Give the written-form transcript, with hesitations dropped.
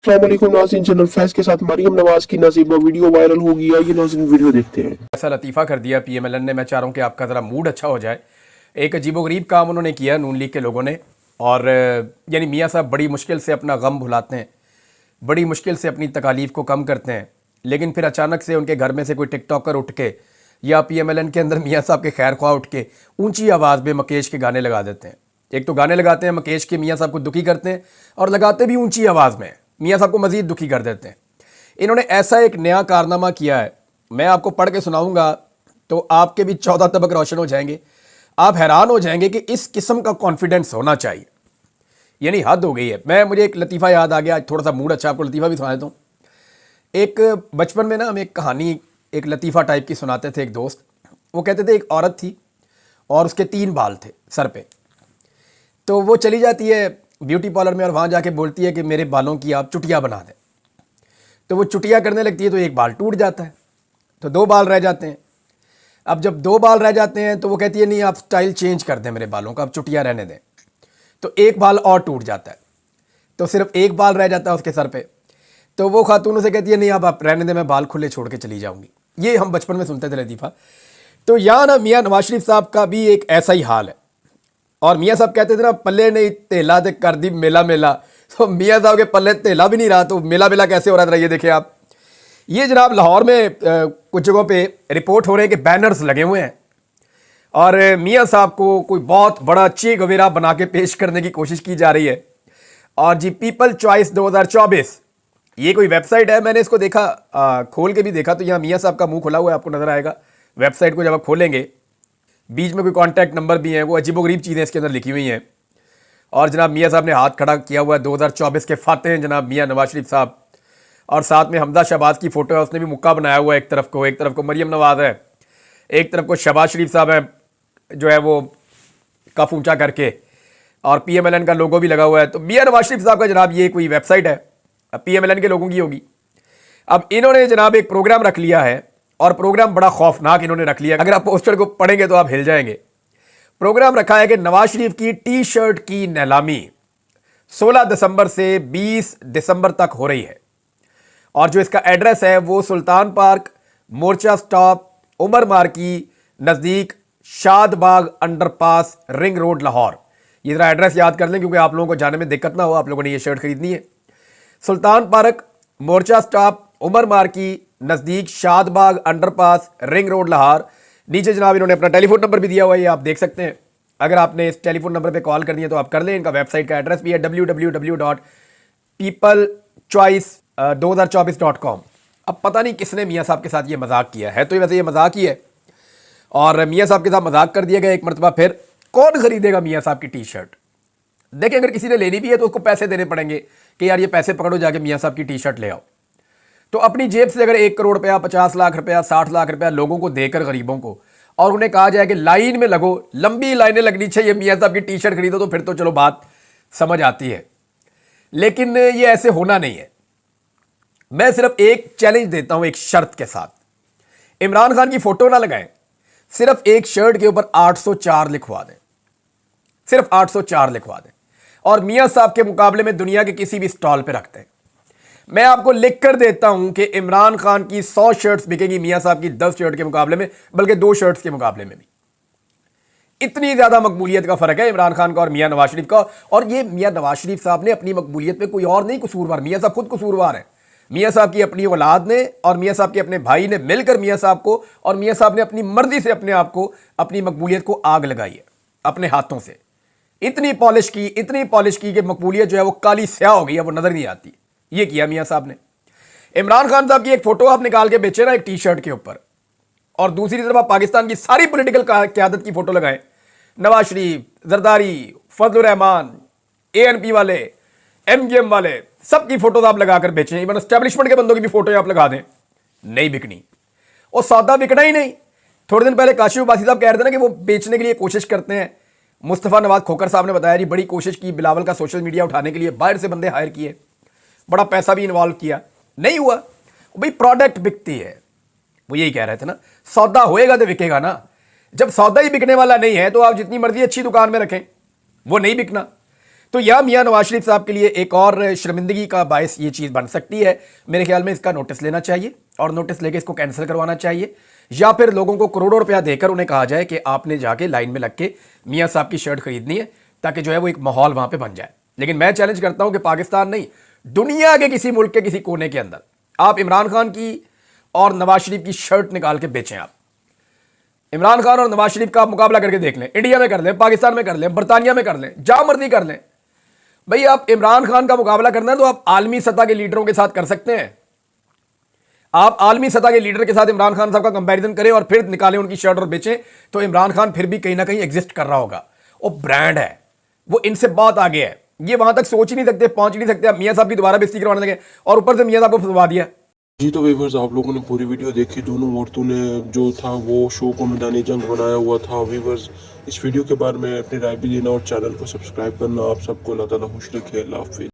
अस्सलामुअलैकुम नाज़रीन, चैनल फैज़ के साथ मरियम नवाज की नाज़िबा वीडियो वायरल हो गई। आइए नाज़रीन वीडियो देखते हैं। ऐसा लतीफ़ा कर दिया पीएमएलएन ने। मैं चाह रहा हूँ कि आपका ज़रा मूड अच्छा हो जाए। एक अजीबोगरीब काम उन्होंने किया नून लीग के लोगों ने। और यानी मियाँ साहब बड़ी मुश्किल से अपना गम भुलाते हैं, बड़ी मुश्किल से अपनी तकालीफ को कम करते हैं, लेकिन फिर अचानक से उनके घर में से कोई टिकटॉकर उठ के या पीएमएलएन के अंदर मियाँ साहब के खैर ख्वाह उठ के ऊंची आवाज़ में मुकेश के गाने लगा देते हैं। एक तो गाने लगाते हैं मुकेश के, मियाँ साहब को दुखी करते हैं, और लगाते भी ऊंची आवाज़ में, मियाँ साहब को मज़ीद दुखी कर देते हैं। इन्होंने ऐसा एक नया कारनामा किया है, मैं आपको पढ़ के सुनाऊंगा तो आपके भी 14 तबक रोशन हो जाएंगे। आप हैरान हो जाएंगे कि इस किस्म का कॉन्फिडेंस होना चाहिए, यानी हद हो गई है। मुझे एक लतीफ़ा याद आ गया, आज थोड़ा सा मूड अच्छा, आपको लतीफ़ा भी सुना देता हूँ। एक बचपन में ना हम एक कहानी, एक लतीफ़ा टाइप की सुनाते थे। एक दोस्त, वो कहते थे एक औरत थी और उसके 3 बाल थे सर पे। तो वो चली जाती है ब्यूटी पार्लर में और वहाँ जाके बोलती है कि मेरे बालों की आप चुटिया बना दें। तो वो चुटिया करने लगती है तो एक बाल टूट जाता है, तो 2 बाल रह जाते हैं। अब जब 2 बाल रह जाते हैं तो वो कहती है नहीं, आप स्टाइल चेंज कर दें मेरे बालों का, आप चुटिया रहने दें। तो एक बाल और टूट जाता है, तो सिर्फ एक बाल रह जाता है उसके सर पे। तो वो खातून उसे कहती है नहीं, आप रहने दें, मैं बाल खुले छोड़ के चली जाऊंगी। ये हम बचपन में सुनते थे लतीफ़ा। तो यहाँ ना मियाँ नवाज शरीफ साहब का भी एक ऐसा ही हाल है। और मियाँ साहब कहते थे ना, पल्ले नहीं तेला ते कर दी मेला मेला। तो मियाँ साहब के पल्ले तेला भी नहीं रहा, तो मेला मेला कैसे हो रहा था ये देखें आप। ये जनाब लाहौर में कुछ जगहों पे रिपोर्ट हो रहे हैं कि बैनर्स लगे हुए हैं और मियाँ साहब को कोई बहुत बड़ा चे गवेरा बना के पेश करने की कोशिश की जा रही है। और जी पीपल चॉइस 2024 ये कोई वेबसाइट है, मैंने इसको देखा, खोल के भी देखा, तो यहाँ मियाँ साहब का मुंह खुला हुआ है, आपको नजर आएगा। वेबसाइट को जब आप खोलेंगे, बीच में कोई कॉन्टैक्ट नंबर भी है, वो अजीबोगरीब चीज़ें इसके अंदर लिखी हुई हैं। और जनाब मियाँ साहब ने हाथ खड़ा किया हुआ है, 2024 के फाते हैं जनाब मियाँ नवाज शरीफ साहब। और साथ में हमदा शहबाज की फ़ोटो है, उसने भी मुक्का बनाया हुआ है। एक तरफ को मरियम नवाज है, एक तरफ को शहबाज शरीफ साहब है जो है वो कफ ऊंचा करके, और पीएमएलएन का लोगो भी लगा हुआ है। तो मियाँ नवाज शरीफ साहब का जनाब ये कोई वेबसाइट है, पीएमएलएन के लोगों की होगी। अब इन्होंने जनाब एक प्रोग्राम रख लिया है, और प्रोग्राम बड़ा खौफनाक इन्होंने रख लिया। अगर आप पोस्टर को पढ़ेंगे तो आप हिल जाएंगे। प्रोग्राम रखा है कि नवाज शरीफ की टी शर्ट की नीलामी 16 दिसंबर से 20 दिसंबर तक हो रही है। और जो इसका एड्रेस है वो सुल्तान पार्क, मोर्चा स्टॉप, उमर मार्की नज़दीक, Shadbagh underpass, ring road, Lahore. ये जरा एड्रेस याद कर लें क्योंकि आप लोगों को जाने में दिक्कत ना हो, आप लोगों ने ये शर्ट खरीदनी है। सुल्तान पार्क, मोर्चा स्टॉप, उमर मार्की नज़दीक, Shadbagh underpass, ring road, Lahore. नीचे जनाब इन्होंने अपना टेलीफोन नंबर भी दिया हुआ है, ये आप देख सकते हैं। अगर आपने इस टेलीफोन नंबर पे कॉल करनी है तो आप कर लें। इनका वेबसाइट का एड्रेस भी है www.peoplechoice2024.com। अब पता नहीं किसने मियाँ साहब के साथ ये मजाक किया है, तो वैसे ये मजाक ही है, और मियाँ साहब के साथ मजाक कर दिया गया एक मरतबा। फिर कौन खरीदेगा मियाँ साहब की टी शर्ट? देखिए, अगर किसी ने लेनी भी है तो उसको पैसे देने पड़ेंगे कि यार ये पैसे पकड़ो, जाके मियाँ साहब की टी शर्ट ले आओ। तो अपनी जेब से अगर 1 करोड़ रुपया, 50 लाख रुपया, 60 लाख रुपया लोगों को देकर, गरीबों को, और उन्हें कहा जाए कि लाइन में लगो, लंबी लाइनें लगनी चाहिए, मियाँ साहब की टी शर्ट खरीदो, तो फिर तो चलो बात समझ आती है। लेकिन ये ऐसे होना नहीं है। मैं सिर्फ एक चैलेंज देता हूं, एक शर्त के साथ। इमरान खान की फोटो ना लगाएं, सिर्फ एक शर्ट के ऊपर 804 लिखवा दें, सिर्फ 804 लिखवा दें, और मियाँ साहब के मुकाबले में दुनिया के किसी भी स्टॉल पे रखते हैं। मैं आपको लिख कर देता हूं कि इमरान खान की 100 शर्ट्स बिकेगी मियाँ साहब की 10 शर्ट के मुकाबले में, बल्कि 2 शर्ट्स के मुकाबले में भी। इतनी ज्यादा मकबूलियत का फर्क है इमरान खान का और मियाँ नवाज शरीफ का। और ये मियाँ नवाज शरीफ साहब ने अपनी मकबूलियत में कोई और नहीं कसूरवार, मियाँ साहब खुद कसूरवार है। मियाँ साहब की अपनी औलाद ने और मियाँ साहब के अपने भाई ने मिलकर मियाँ साहब को, और मियाँ साहब ने अपनी मर्जी से अपने आप को, अपनी मकबूलियत को आग लगाई है अपने हाथों से। इतनी पॉलिश की कि मकबूलियत जो है वो काली स्याह हो गई है, वो नजर नहीं आती। ये किया मियाँ साहब ने। इमरान खान साहब की एक फोटो आप निकाल के बेचे ना एक टी शर्ट के ऊपर, और दूसरी तरफ आप पाकिस्तान की सारी पॉलिटिकल क्यादत की फोटो लगाएं, नवाज शरीफ, जरदारी, फजलुर रहमान, एएनपी वाले, एमजीएम वाले, सबकी फोटो आप लगाकर बेचें। इवन एस्टेब्लिशमेंट के बंदों की भी फोटो आप लगा दें, नहीं बिकनी। और सौदा बिकना ही नहीं। थोड़े दिन पहले काशिफ अब्बासी साहब कह रहे थे ना कि वो बेचने के लिए कोशिश करते हैं। मुस्तफ़ा नवाज खोकर साहब ने बताया जी बड़ी कोशिश की बिलावल का सोशल मीडिया उठाने के लिए, बाहर से बंदे हायर किए, बड़ा पैसा भी इन्वॉल्व किया, नहीं हुआ। भाई प्रोडक्ट बिकती है, वो यही कह रहे थे ना, सौदा होएगा तो बिकेगा ना। जब सौदा ही बिकने वाला नहीं है तो आप जितनी मर्जी अच्छी दुकान में रखें, वो नहीं बिकना। तो यह मियां नवाज शरीफ साहब के लिए एक और शर्मिंदगी का बायस ये चीज़ बन सकती है। मेरे ख्याल में इसका नोटिस लेना चाहिए और नोटिस लेके इसको कैंसिल करवाना चाहिए, या फिर लोगों को करोड़ों रुपया देकर उन्हें कहा जाए कि आपने जाके लाइन में लग के मियां साहब की शर्ट खरीदनी है, ताकि जो है वो एक माहौल वहां पे बन जाए। लेकिन मैं चैलेंज करता हूं कि पाकिस्तान नहीं, दुनिया के किसी मुल्क के किसी कोने के अंदर आप इमरान खान की और नवाज शरीफ की शर्ट निकाल के बेचें। आप इमरान खान और नवाज शरीफ का मुकाबला करके देख लें, इंडिया में कर लें, पाकिस्तान में कर लें, बरतानिया में कर लें, जहां मर्जी कर लें। भाई आप इमरान खान का मुकाबला करना है तो आप आलमी सतह के लीडरों के साथ कर सकते हैं। आप आलमी सतह के लीडर के साथ इमरान खान साहब का कंपैरिजन करें और फिर निकालें उनकी शर्ट और बेचें, तो इमरान खान फिर भी कहीं ना कहीं एग्जिस्ट कर रहा होगा। वो ब्रांड है, वो इनसे बहुत आगे है। ये वहां तक सोच ही नहीं सकते, पहुंच ही नहीं सकते। अब मियां साहब की दोबारा बेइज्जती करवाने लगे और ऊपर से मियां साहब को फंसवा दिया। जी तो व्यूअर्स, आप लोगों ने पूरी वीडियो देखी। दोनों औरतों ने जो था वो शो को मैदानी जंग बनाया हुआ था। व्यूअर्स, इस वीडियो के बारे में अपनी राय भी देना और चैनल को सब्सक्राइब करना। आप सबको अल्लाह ताला खुश रखे। अल्लाह हाफिज़।